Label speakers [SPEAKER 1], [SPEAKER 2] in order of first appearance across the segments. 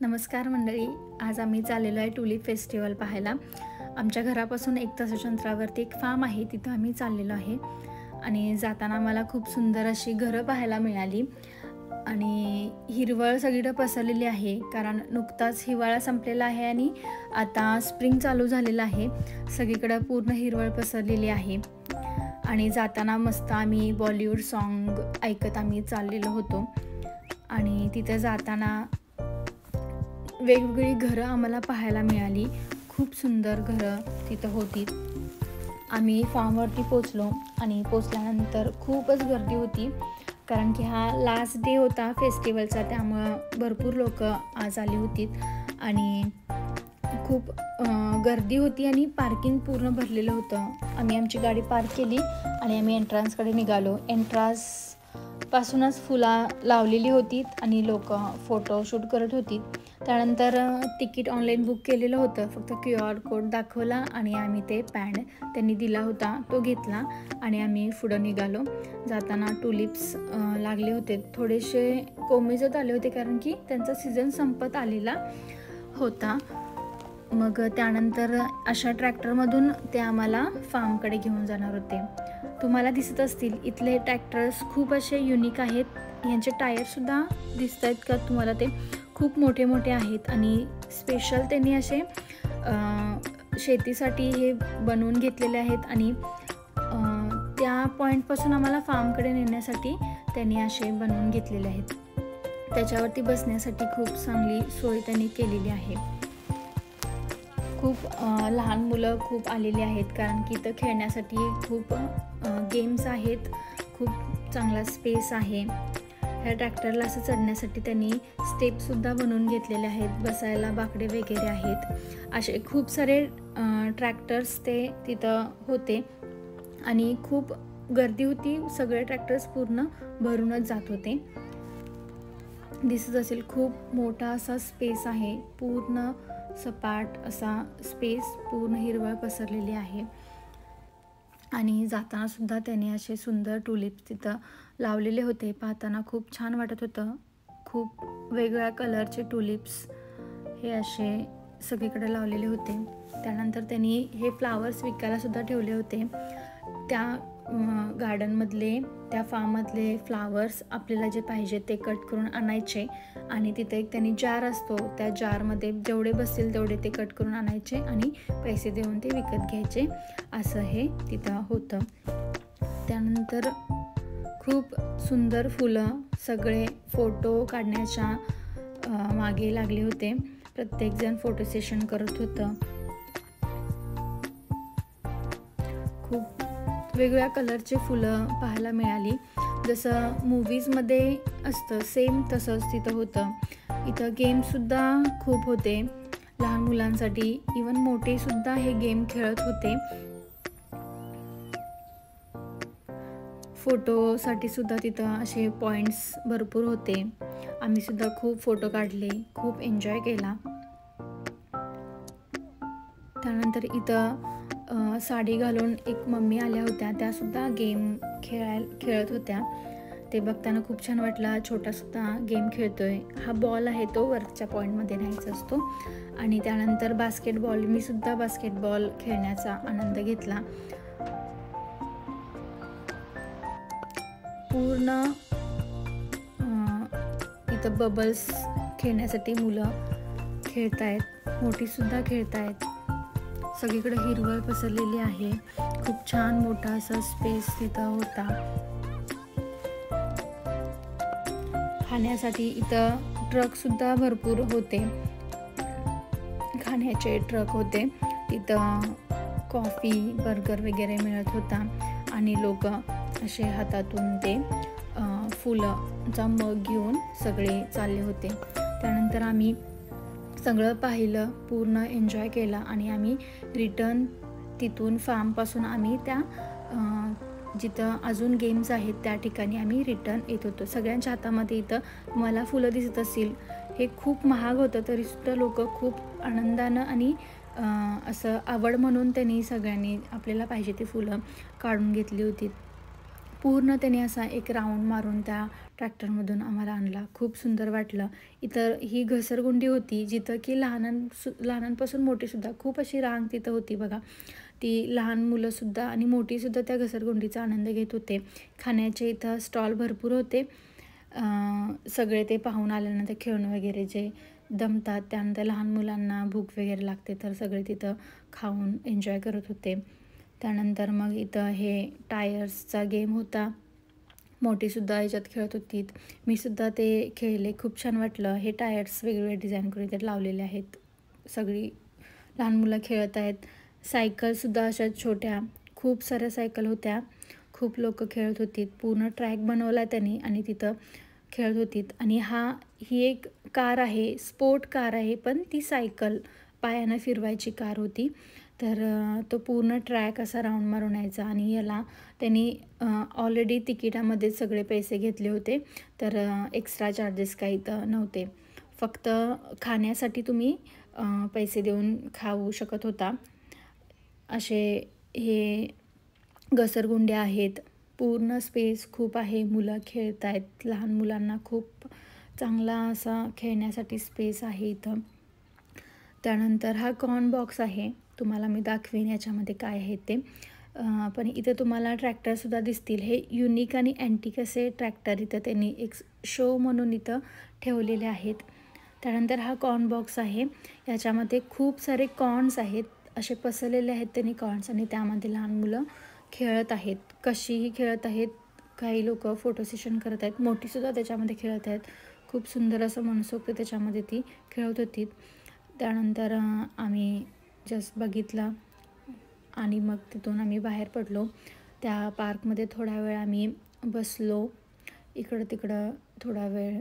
[SPEAKER 1] नमस्कार मंडळी, आज आम्ही चाललेलो आहे ट्युलिप फेस्टिवल पाहायला. आमच्या घरापासून 1 तासाच्या अंतरावरती एक फार्म आहे, तिथं आम्ही चाललेलो आहे. आणि जाताना मला खूप सुंदर अशी घरं पाहायला मिळाली आणि हिरवळ सगळीकडे पसरलेली आहे, कारण नुकताच हिवाळा संपलेला आहे आणि आता स्प्रिंग चालू झालेलं आहे. सगळीकडे पूर्ण हिरवळ पसरलेली आहे आणि जाताना मस्त आम्ही बॉलिवूड सॉन्ग ऐकत आम्ही चाललेलो होतो. आणि तिथं जाताना वेगवेगळी घरं आम्हाला पाहायला मिळाली. खूप सुंदर घरं तिथं होती. आम्ही फार्मवरती पोचलो आणि पोचल्यानंतर खूपच गर्दी होती, कारण की हा लास्ट डे होता फेस्टिवलचा, त्यामुळं भरपूर लोक आज आली होती आणि खूप गर्दी होती आणि पार्किंग पूर्ण भरलेलं होतं. आम्ही आमची गाडी पार्क केली आणि आम्ही एंट्रन्सकडे निघालो. एंट्रन्सपासूनच फुलं लावलेली होती आणि लोक फोटोशूट करत होती. त्यानंतर तिकीट ऑनलाईन बुक केलेलं होतं, फक्त QR कोड दाखवला आणि आम्ही ते पॅड त्यांनी दिला होता तो घेतला आणि आम्ही पुढं निघालो. जाताना टुलिप्स लागले होते, थोडेसे कोमेजत आले होते, कारण की त्यांचा सीझन संपत आलेला होता. मग त्यानंतर अशा ट्रॅक्टरमधून ते आम्हाला फार्मकडे घेऊन जाणार होते. तुम्हाला दिसत असतील इथले ट्रॅक्टर्स खूप असे युनिक आहेत. यांचे टायरसुद्धा दिसत आहेत का तुम्हाला? ते खूप मोठे मोठे आहेत आणि स्पेशल त्यांनी असे शेतीसाठी हे बनवून घेतलेले आहेत आणि त्या पॉईंटपासून आम्हाला फार्मकडे नेण्यासाठी त्यांनी असे बनवून घेतलेले आहेत. त्याच्यावरती बसण्यासाठी खूप चांगली सोय त्यांनी केलेली आहे. खूप लहान मुलं खूप आलेली आहेत, कारण की इथं खेळण्यासाठी खूप गेम्स आहेत. खूप चांगला स्पेस आहे. ह्या ट्रॅक्टरला असं चढण्यासाठी त्यांनी स्टेपसुद्धा बनवून घेतलेले आहेत, बसायला बाकडे वगैरे आहेत. असे खूप सारे ट्रॅक्टर्स ते तिथं होते आणि खूप गर्दी होती. सगळे ट्रॅक्टर्स पूर्ण भरूनच जात होते. दिसत असेल खूप मोठा असा स्पेस आहे, पूर्ण सपाट असा स्पेस, पूर्ण हिरवळ पसरलेली आहे. आणि जाताना सुद्धा त्याने असे सुंदर टुलिप्स तिथं लावलेले होते. पाहताना खूप छान वाटत होतं. खूप वेगवेगळ्या कलरचे टुलिप्स हे असे सगळीकडे लावलेले होते. त्यानंतर त्यांनी हे फ्लावर्स विकायला सुद्धा ठेवले होते. त्या गार्डनमधले, त्या फार्ममधले फ्लावर्स आपल्याला जे पाहिजे ते कट करून आणायचे आणि तिथे एक त्यांनी जार असतो, त्या जारमध्ये जेवढे बसतील तेवढे ते कट करून आणायचे आणि पैसे देऊन ते विकत घ्यायचे. असं हे तिथं होतं. त्यानंतर खूप सुंदर फुलं सगळे फोटो काढण्याच्या मागे लागले होते. प्रत्येकजण फोटो सेशन करत होतं. खूप वेगवेगळ्या कलरचे फुलं पाहायला मिळाली. जसं मूवीजमध्ये असतं सेम तसंच तिथं होतं. इथं गेमसुद्धा खूप होते लहान मुलांसाठी. इवन मोठेसुद्धा हे गेम खेळत होते. फोटोसाठी सुद्धा तिथं असे पॉईंट्स भरपूर होते. आम्ही सुद्धा खूप फोटो काढले, खूप एन्जॉय केला. त्यानंतर इथं साडी घालून एक मम्मी आल्या होत्या, त्यासुद्धा गेम खेळत होत्या. ते बघताना खूप छान वाटलं. छोटासुद्धा गेम खेळतोय. हा बॉल आहे तो वरच्या पॉईंटमध्ये न्यायचा असतो. आणि त्यानंतर बास्केटबॉल, मी सुद्धा बास्केटबॉल खेळण्याचा आनंद घेतला. पूर्ण इथं बबल्स खेळण्यासाठी मुलं खेळतायत, मोठीसुद्धा खेळतायत. सगळीकडे हिरवळ पसरलेली आहे. खूप छान मोठा असा स्पेस तिथं होता. खाण्यासाठी इथं ट्रकसुद्धा भरपूर होते, खाण्याचे ट्रक होते. तिथं कॉफी, बर्गर वगैरे मिळत होता आणि लोक असे हातातून ते फुलांचा मग घेऊन सगळे चालले होते. त्यानंतर आम्ही सगळं पाहिलं, पूर्ण एन्जॉय केला आणि आम्ही रिटर्न तिथून फार्मपासून आम्ही त्या जिथं अजून गेम्स आहेत त्या ठिकाणी आम्ही रिटर्न येत होतो. सगळ्यांच्या हातामध्ये इथं मला फुलं दिसत असतील. हे खूप महाग होतं, तरीसुद्धा लोक खूप आनंदानं आणि असं आवड म्हणून त्यांनी सगळ्यांनी आपल्याला पाहिजे ती फुलं काढून घेतली होती. पूर्ण त्याने असा एक राऊंड मारून त्या ट्रॅक्टरमधून आम्हाला आणला. खूप सुंदर वाटलं. इतर ही घसरगुंडी होती जिथं की लहानांपासून मोठीसुद्धा खूप अशी रांग तिथं होती बघा. ती लहान मुलंसुद्धा आणि मोठीसुद्धा त्या घसरगुंडीचा आनंद घेत होते. खाण्याचे इथं स्टॉल भरपूर होते. सगळे ते पाहून आल्यानंतर खेळून वगैरे जे दमतात, त्यानंतर लहान मुलांना भूक वगैरे लागते तर सगळे तिथं खाऊन एन्जॉय करत होते. त्यानंतर मग इथं हे टायर्सचा गेम होता. मोठीसुद्धा ह्याच्यात खेळत होती. मीसुद्धा ते खेळले. खूप छान वाटलं. हे टायर्स वेगवेगळे डिझाईन करून इथे लावलेले आहेत. सगळी लहान मुलं खेळत आहेत. सायकलसुद्धा अशा छोट्या खूप साऱ्या सायकल होत्या. खूप लोक खेळत होती. पूर्ण ट्रॅक बनवला त्यांनी आणि तिथं खेळत होती. आणि ही एक कार आहे, स्पोर्ट कार आहे, पण ती सायकल पायानं फिरवायची कार होती. तर तो पूर्ण ट्रॅक असा राऊंड मारून यायचा आणि याला त्यांनी ऑलरेडी तिकिटामध्ये सगळे पैसे घेतले होते. तर एक्स्ट्रा चार्जेस काही तर नव्हते. फक्त खाण्यासाठी तुम्ही पैसे देऊन खाऊ शकत होता. असे हे घसरगुंड्या आहेत. पूर्ण स्पेस खूप आहे. मुलं खेळत आहेत. लहान मुलांना खूप चांगला असा खेळण्यासाठी स्पेस आहे इथं. त्यानंतर हा कॉर्न बॉक्स आहे. तुम्हाला मी दाखवीन याच्यामध्ये काय आहे ते. पण इथं तुम्हाला ट्रॅक्टरसुद्धा दिसतील. हे युनिक आणि अँटिक असे ट्रॅक्टर इथं त्यांनी एक शो म्हणून इथं ठेवलेले आहेत. त्यानंतर हा कॉर्न बॉक्स आहे. याच्यामध्ये खूप सारे कॉर्न्स आहेत. असे पसरलेले आहेत त्यांनी कॉर्न्स आणि त्यामध्ये लहान मुलं खेळत आहेत. कशीही खेळत आहेत. काही लोक फोटो सेशन करत आहेत. मोठीसुद्धा त्याच्यामध्ये खेळत आहेत. खूप सुंदर असं मनसोक्त त्याच्यामध्ये ती खेळत होती. त्यानंतर आम्ही जस्ट बघितलं आणि मग तिथून आम्ही बाहेर पडलो. त्या पार्कमध्ये थोडा वेळ आम्ही बसलो. इकडं तिकडं थोडा वेळ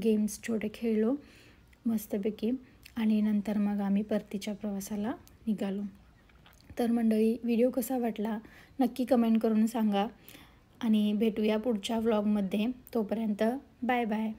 [SPEAKER 1] गेम्स छोटे खेळलो मस्तपैकी आणि नंतर मग आम्ही परतीच्या प्रवासाला निघालो. तर मंडळी, व्हिडिओ कसा वाटला नक्की कमेंट करून सांगा आणि भेटूया पुढच्या व्लॉगमध्ये. तोपर्यंत बाय बाय.